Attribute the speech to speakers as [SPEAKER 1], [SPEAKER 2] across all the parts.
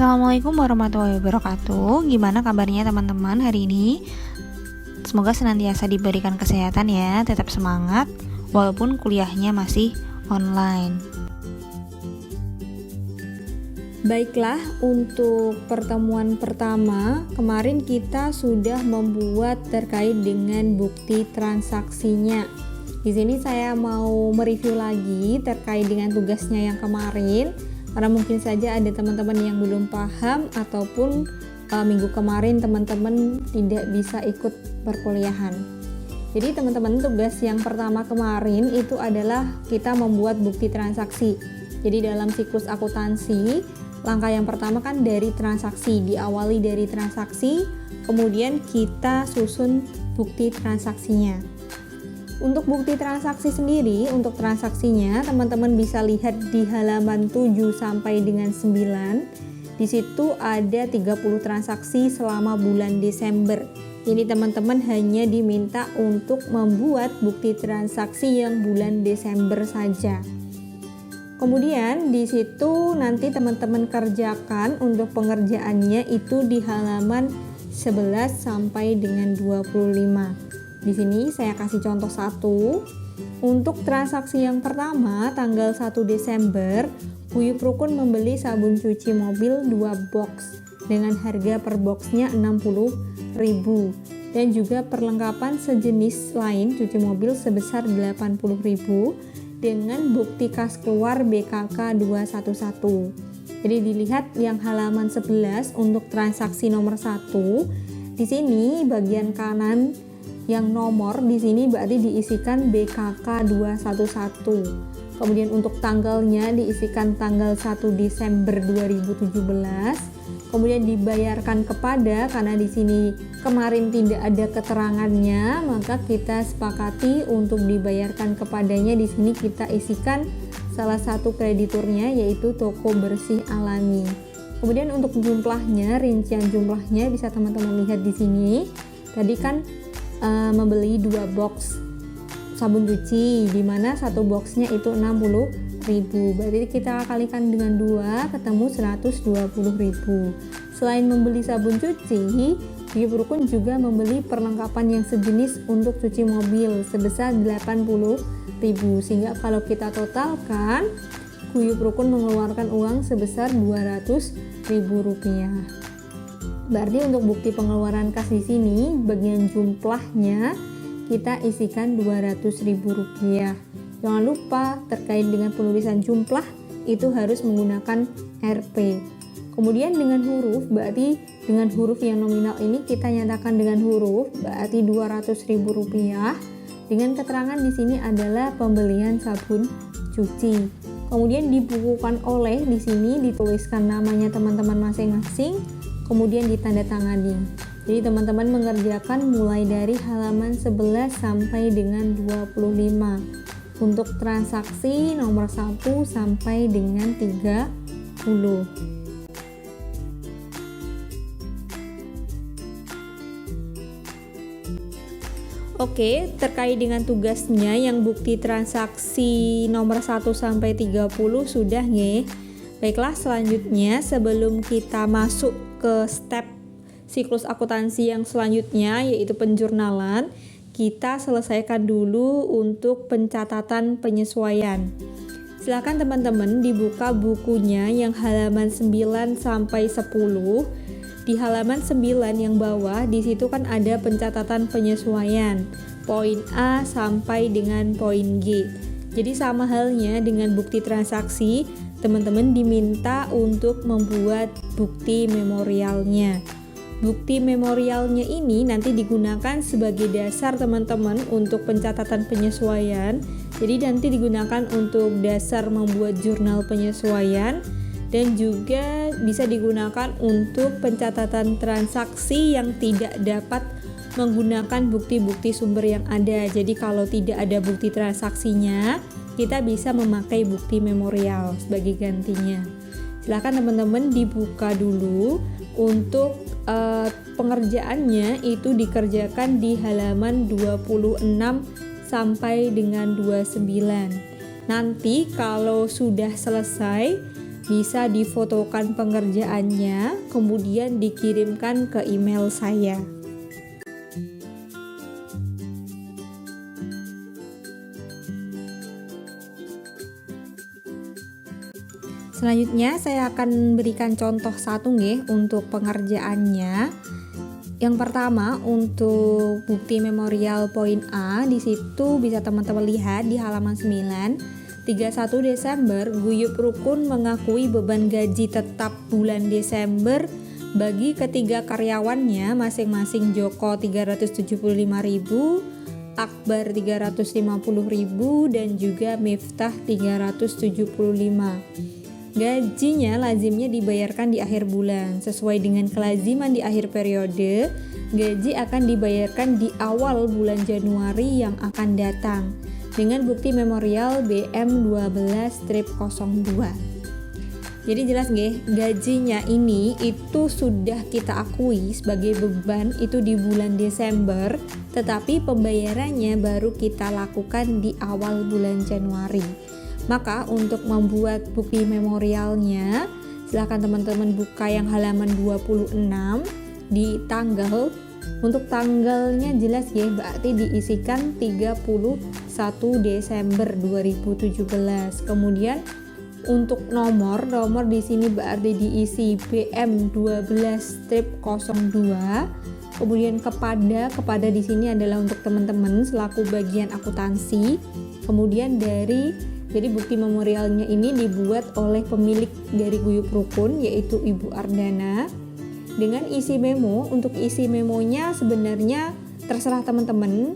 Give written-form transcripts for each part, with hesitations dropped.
[SPEAKER 1] Assalamualaikum warahmatullahi wabarakatuh. Gimana kabarnya teman-teman hari ini? Semoga senantiasa diberikan kesehatan ya, tetap semangat walaupun kuliahnya masih online. Baiklah, untuk pertemuan pertama, kemarin kita sudah membuat terkait dengan bukti transaksinya. Di sini saya mau mereview lagi terkait dengan tugasnya yang kemarin, karena mungkin saja ada teman-teman yang belum paham ataupun minggu kemarin teman-teman tidak bisa ikut perkuliahan. Jadi teman-teman, tugas yang pertama kemarin itu adalah kita membuat bukti transaksi. Jadi dalam siklus akuntansi, langkah yang pertama kan dari transaksi, diawali dari transaksi, kemudian kita susun bukti transaksinya. Untuk bukti transaksi sendiri, untuk transaksinya teman-teman bisa lihat di halaman 7 sampai dengan 9. Di situ ada 30 transaksi selama bulan Desember. Jadi teman-teman hanya diminta untuk membuat bukti transaksi yang bulan Desember saja. Kemudian di situ nanti teman-teman kerjakan untuk pengerjaannya itu di halaman 11 sampai dengan 25. Di sini saya kasih contoh satu. Untuk transaksi yang pertama tanggal 1 Desember, Guyup Rukun membeli sabun cuci mobil 2 box dengan harga per boxnya 60.000 dan juga perlengkapan sejenis lain cuci mobil sebesar 80.000 dengan bukti kas keluar BKK 211. Jadi dilihat yang halaman 11 untuk transaksi nomor 1. Di sini bagian kanan yang nomor di sini berarti diisikan BKK 211. Kemudian untuk tanggalnya diisikan tanggal 1 Desember 2017. Kemudian dibayarkan kepada, karena di sini kemarin tidak ada keterangannya, maka kita sepakati untuk dibayarkan kepadanya. Di sini kita isikan salah satu krediturnya yaitu Toko Bersih Alami. Kemudian untuk jumlahnya, rincian jumlahnya bisa teman-teman lihat di sini. Tadi kan membeli 2 box sabun cuci, dimana satu boxnya itu 60.000, berarti kita kalikan dengan 2 ketemu 120.000. Selain membeli sabun cuci, Guyup Rukun juga membeli perlengkapan yang sejenis untuk cuci mobil sebesar 80.000, sehingga kalau kita totalkan Guyup Rukun mengeluarkan uang sebesar 200.000 rupiah. Berarti untuk bukti pengeluaran kas di sini bagian jumlahnya kita isikan 200.000 rupiah. Jangan lupa terkait dengan penulisan jumlah itu harus menggunakan Rp. Kemudian dengan huruf, berarti dengan huruf yang nominal ini kita nyatakan dengan huruf berarti 200.000 rupiah. Dengan keterangan di sini adalah pembelian sabun cuci. Kemudian dibukukan oleh, di sini dituliskan namanya teman-teman masing-masing, kemudian ditandatangani. Jadi teman-teman mengerjakan mulai dari halaman 11 sampai dengan 25 untuk transaksi nomor 1 sampai dengan 30. Oke, terkait dengan tugasnya yang bukti transaksi nomor 1 sampai 30 sudah nggih. Baiklah, selanjutnya sebelum kita masuk ke step siklus akuntansi yang selanjutnya yaitu penjurnalan, kita selesaikan dulu untuk pencatatan penyesuaian. Silakan teman-teman dibuka bukunya yang halaman 9 sampai 10. Di halaman 9 yang bawah di situ kan ada pencatatan penyesuaian, poin A sampai dengan poin G. Jadi sama halnya dengan bukti transaksi, teman-teman diminta untuk membuat bukti memorialnya. Bukti memorialnya ini nanti digunakan sebagai dasar teman-teman untuk pencatatan penyesuaian. Jadi nanti digunakan untuk dasar membuat jurnal penyesuaian dan juga bisa digunakan untuk pencatatan transaksi yang tidak dapat menggunakan bukti-bukti sumber yang ada. Jadi kalau tidak ada bukti transaksinya, kita bisa memakai bukti memorial sebagai gantinya. Silakan teman-teman dibuka dulu. Untuk pengerjaannya itu dikerjakan di halaman 26 sampai dengan 29. Nanti kalau sudah selesai bisa difotokan pengerjaannya, kemudian dikirimkan ke email saya. Selanjutnya saya akan berikan contoh satu nggih untuk pengerjaannya. Yang pertama untuk bukti memorial poin A, di situ bisa teman-teman lihat di halaman 9. 31 Desember, Guyup Rukun mengakui beban gaji tetap bulan Desember bagi ketiga karyawannya masing-masing Joko 375.000, Akbar 350.000 dan juga Miftah 375. Gajinya lazimnya dibayarkan di akhir bulan. Sesuai dengan kelaziman di akhir periode, gaji akan dibayarkan di awal bulan Januari yang akan datang dengan bukti memorial BM12-02. Jadi jelas nggih, gajinya ini itu sudah kita akui sebagai beban itu di bulan Desember, tetapi pembayarannya baru kita lakukan di awal bulan Januari. Maka untuk membuat bukti memorialnya, silakan teman-teman buka yang halaman 26 di tanggal. Untuk tanggalnya jelas ya, berarti diisikan 31 Desember 2017. Kemudian untuk nomor di sini berarti diisi BM12-02. Kemudian kepada di sini adalah untuk teman-teman selaku bagian akuntansi. Kemudian jadi bukti memorialnya ini dibuat oleh pemilik dari Guyup Rukun, yaitu Ibu Ardana, dengan isi memo. Untuk isi memonya sebenarnya terserah teman-teman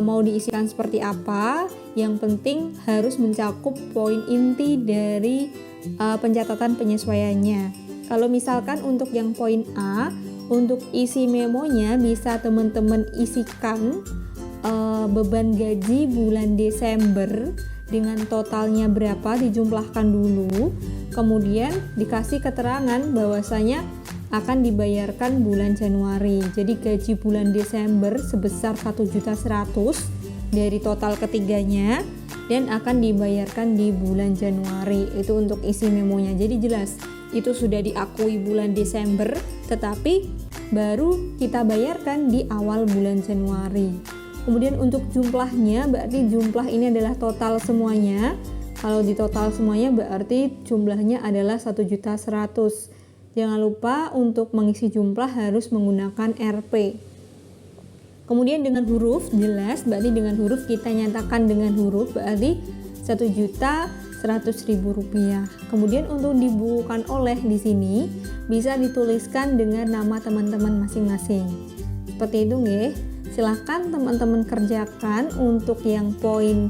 [SPEAKER 1] mau diisikan seperti apa. Yang penting harus mencakup poin inti dari pencatatan penyesuaiannya. Kalau misalkan untuk yang poin A, untuk isi memonya bisa teman-teman isikan beban gaji bulan Desember dengan totalnya berapa, dijumlahkan dulu, kemudian dikasih keterangan bahwasanya akan dibayarkan bulan Januari. Jadi gaji bulan Desember sebesar 1.100.000 dari total ketiganya dan akan dibayarkan di bulan Januari. Itu untuk isi memonya. Jadi jelas itu sudah diakui bulan Desember, tetapi baru kita bayarkan di awal bulan Januari. Kemudian untuk jumlahnya, berarti jumlah ini adalah total semuanya. Kalau di total semuanya berarti jumlahnya adalah 1.100.000. Jangan lupa untuk mengisi jumlah harus menggunakan RP. Kemudian dengan huruf jelas, berarti dengan huruf kita nyatakan dengan huruf berarti 1.100.000 rupiah. Kemudian untuk dibukukan oleh di sini bisa dituliskan dengan nama teman-teman masing-masing. Seperti itu nggih. Silahkan teman-teman kerjakan untuk yang poin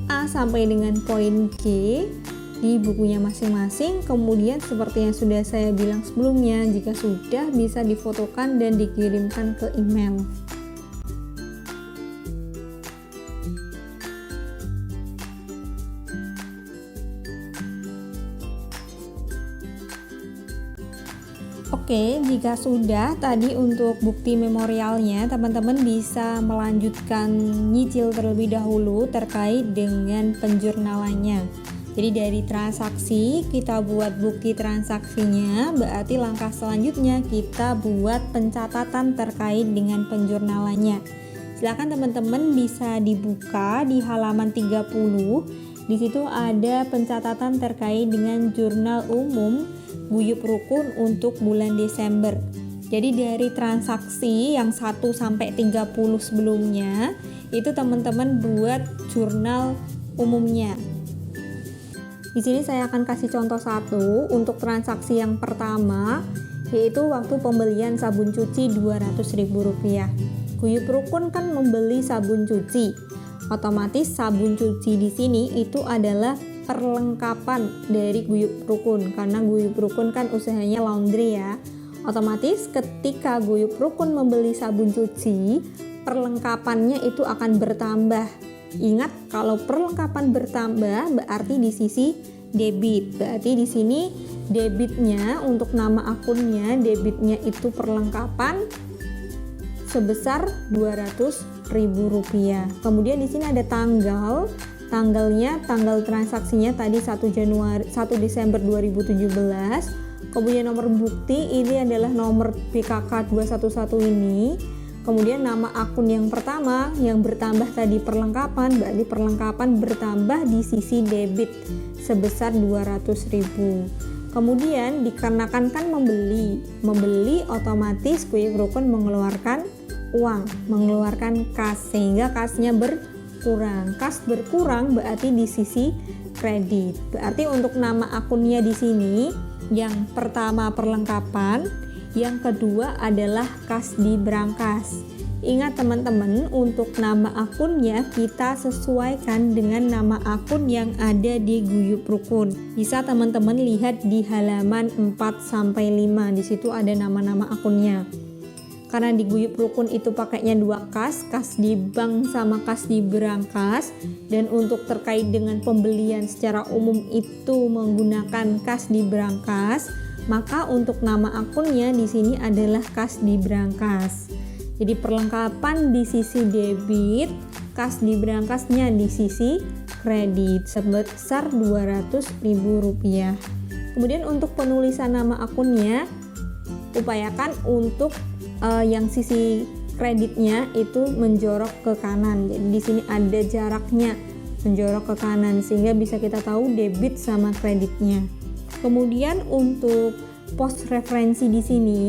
[SPEAKER 1] A sampai dengan poin G di bukunya masing-masing. Kemudian seperti yang sudah saya bilang sebelumnya, jika sudah bisa difotokan dan dikirimkan ke email. Oke, jika sudah tadi untuk bukti memorialnya, teman-teman bisa melanjutkan nyicil terlebih dahulu terkait dengan penjurnalannya. Jadi dari transaksi kita buat bukti transaksinya, berarti langkah selanjutnya kita buat pencatatan terkait dengan penjurnalannya. Silakan teman-teman bisa dibuka di halaman 30. Di situ ada pencatatan terkait dengan jurnal umum Guyup Rukun untuk bulan Desember. Jadi dari transaksi yang 1 sampai 30 sebelumnya itu teman-teman buat jurnal umumnya. Di sini saya akan kasih contoh satu untuk transaksi yang pertama, yaitu waktu pembelian sabun cuci Rp200.000. Guyup Rukun kan membeli sabun cuci. Otomatis sabun cuci di sini itu adalah perlengkapan dari Guyup Rukun, karena Guyup Rukun kan usahanya laundry ya. Otomatis ketika Guyup Rukun membeli sabun cuci, perlengkapannya itu akan bertambah. Ingat, kalau perlengkapan bertambah berarti di sisi debit. Berarti di sini debitnya untuk nama akunnya, debitnya itu perlengkapan sebesar Rp200.000. Kemudian di sini ada tanggal tanggal transaksinya tadi 1 Desember 2017. Kemudian nomor bukti ini adalah nomor BKK 211 ini. Kemudian nama akun yang pertama yang bertambah tadi perlengkapan, berarti perlengkapan bertambah di sisi debit sebesar 200.000. Kemudian dikarenakan kan membeli otomatis Quick Rukun mengeluarkan uang, mengeluarkan kas, sehingga kasnya berkurang. Kas berkurang berarti di sisi kredit. Berarti untuk nama akunnya di sini yang pertama perlengkapan, yang kedua adalah kas di brankas. Ingat teman-teman, untuk nama akunnya kita sesuaikan dengan nama akun yang ada di Guyup Rukun. Bisa teman-teman lihat di halaman 4-5, di situ ada nama-nama akunnya. Karena di Guyup Rukun itu pakainya 2 kas di bank sama kas di brankas, dan untuk terkait dengan pembelian secara umum itu menggunakan kas di brankas, maka untuk nama akunnya di sini adalah kas di brankas. Jadi perlengkapan di sisi debit, kas di brankasnya di sisi kredit sebesar Rp200.000. Kemudian untuk penulisan nama akunnya, upayakan untuk yang sisi kreditnya itu menjorok ke kanan. Jadi di sini ada jaraknya menjorok ke kanan sehingga bisa kita tahu debit sama kreditnya. Kemudian untuk pos referensi di sini,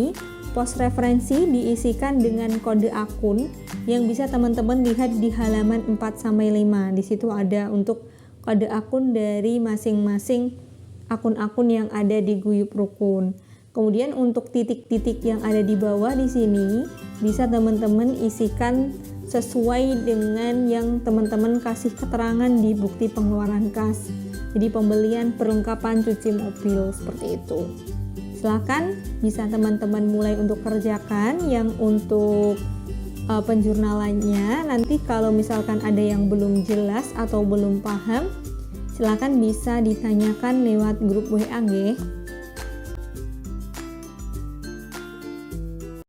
[SPEAKER 1] pos referensi diisikan dengan kode akun yang bisa teman-teman lihat di halaman 4-5. Di situ ada untuk kode akun dari masing-masing akun-akun yang ada di Guyup Rukun. Kemudian untuk titik-titik yang ada di bawah di sini bisa teman-teman isikan sesuai dengan yang teman-teman kasih keterangan di bukti pengeluaran kas. Jadi pembelian perlengkapan cuci mobil seperti itu. Silakan bisa teman-teman mulai untuk kerjakan. Yang untuk penjurnalannya, nanti kalau misalkan ada yang belum jelas atau belum paham, silakan bisa ditanyakan lewat grup WA.